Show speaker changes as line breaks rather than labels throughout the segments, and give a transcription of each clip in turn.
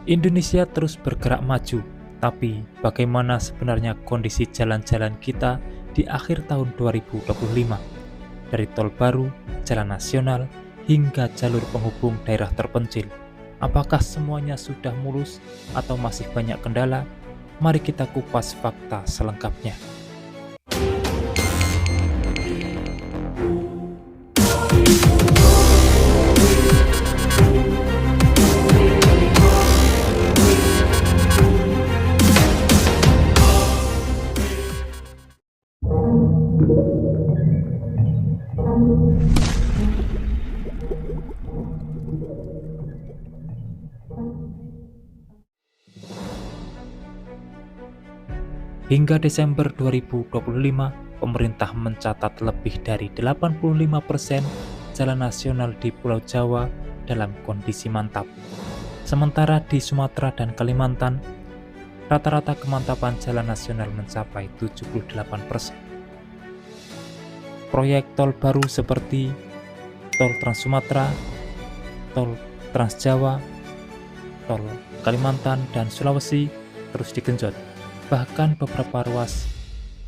Indonesia terus bergerak maju, tapi bagaimana sebenarnya kondisi jalan-jalan kita di akhir tahun 2025? Dari tol baru, jalan nasional, hingga jalur penghubung daerah terpencil. Apakah semuanya sudah mulus atau masih banyak kendala? Mari kita kupas fakta selengkapnya. Hingga Desember 2025, pemerintah mencatat lebih dari 85% jalan nasional di Pulau Jawa dalam kondisi mantap. Sementara di Sumatera dan Kalimantan, rata-rata kemantapan jalan nasional mencapai 78%. Proyek tol baru seperti tol Trans Sumatera, tol Trans Jawa, tol Kalimantan dan Sulawesi terus digenjot. Bahkan beberapa ruas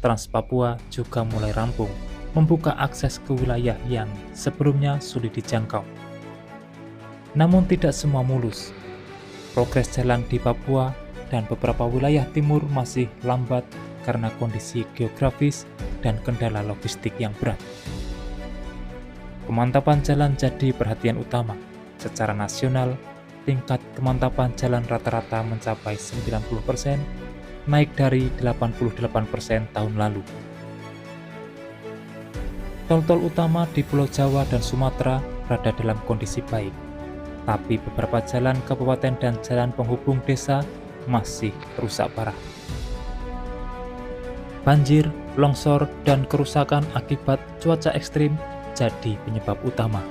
Trans Papua juga mulai rampung, membuka akses ke wilayah yang sebelumnya sulit dijangkau. Namun tidak semua mulus. Progres jalan di Papua dan beberapa wilayah timur masih lambat karena kondisi geografis dan kendala logistik yang berat. Kemantapan jalan jadi perhatian utama. Secara nasional, tingkat kemantapan jalan rata-rata mencapai 90%, naik dari 88% tahun lalu. Tol-tol utama di Pulau Jawa dan Sumatera berada dalam kondisi baik, tapi beberapa jalan kabupaten dan jalan penghubung desa masih rusak parah. Banjir, longsor, dan kerusakan akibat cuaca ekstrim jadi penyebab utama.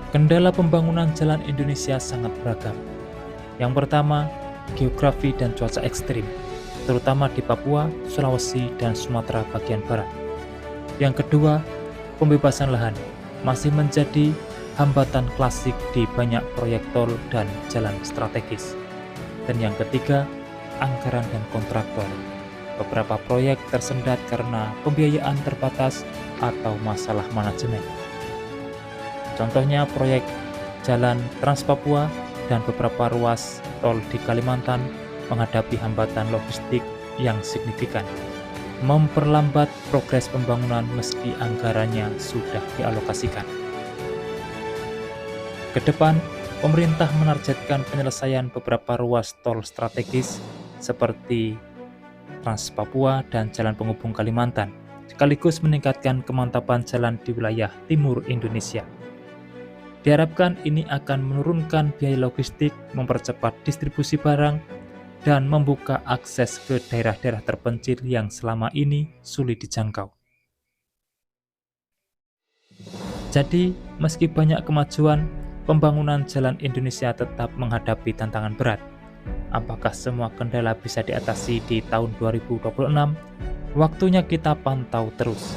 Kendala pembangunan jalan Indonesia sangat beragam. Yang pertama, geografi dan cuaca ekstrim, terutama di Papua, Sulawesi, dan Sumatera bagian barat. Yang kedua, pembebasan lahan masih menjadi hambatan klasik di banyak proyek tol dan jalan strategis. Dan yang ketiga, anggaran dan kontraktor. Beberapa proyek tersendat karena pembiayaan terbatas atau masalah manajemen. Contohnya proyek jalan Trans Papua dan beberapa ruas tol di Kalimantan menghadapi hambatan logistik yang signifikan, memperlambat progres pembangunan meski anggarannya sudah dialokasikan. Kedepan, pemerintah menargetkan penyelesaian beberapa ruas tol strategis seperti Trans Papua dan jalan penghubung Kalimantan, sekaligus meningkatkan kemantapan jalan di wilayah timur Indonesia. Diharapkan ini akan menurunkan biaya logistik, mempercepat distribusi barang, dan membuka akses ke daerah-daerah terpencil yang selama ini sulit dijangkau. Jadi, meski banyak kemajuan, pembangunan jalan Indonesia tetap menghadapi tantangan berat. Apakah semua kendala bisa diatasi di tahun 2026? Waktunya kita pantau terus.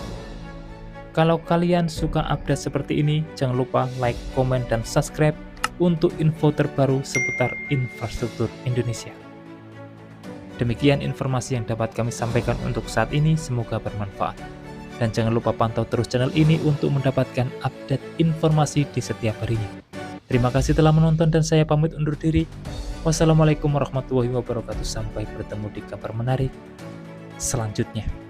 Kalau kalian suka update seperti ini, jangan lupa like, komen, dan subscribe untuk info terbaru seputar infrastruktur Indonesia. Demikian informasi yang dapat kami sampaikan untuk saat ini, semoga bermanfaat. Dan jangan lupa pantau terus channel ini untuk mendapatkan update informasi di setiap harinya. Terima kasih telah menonton dan saya pamit undur diri. Wassalamualaikum warahmatullahi wabarakatuh. Sampai bertemu di kabar menarik selanjutnya.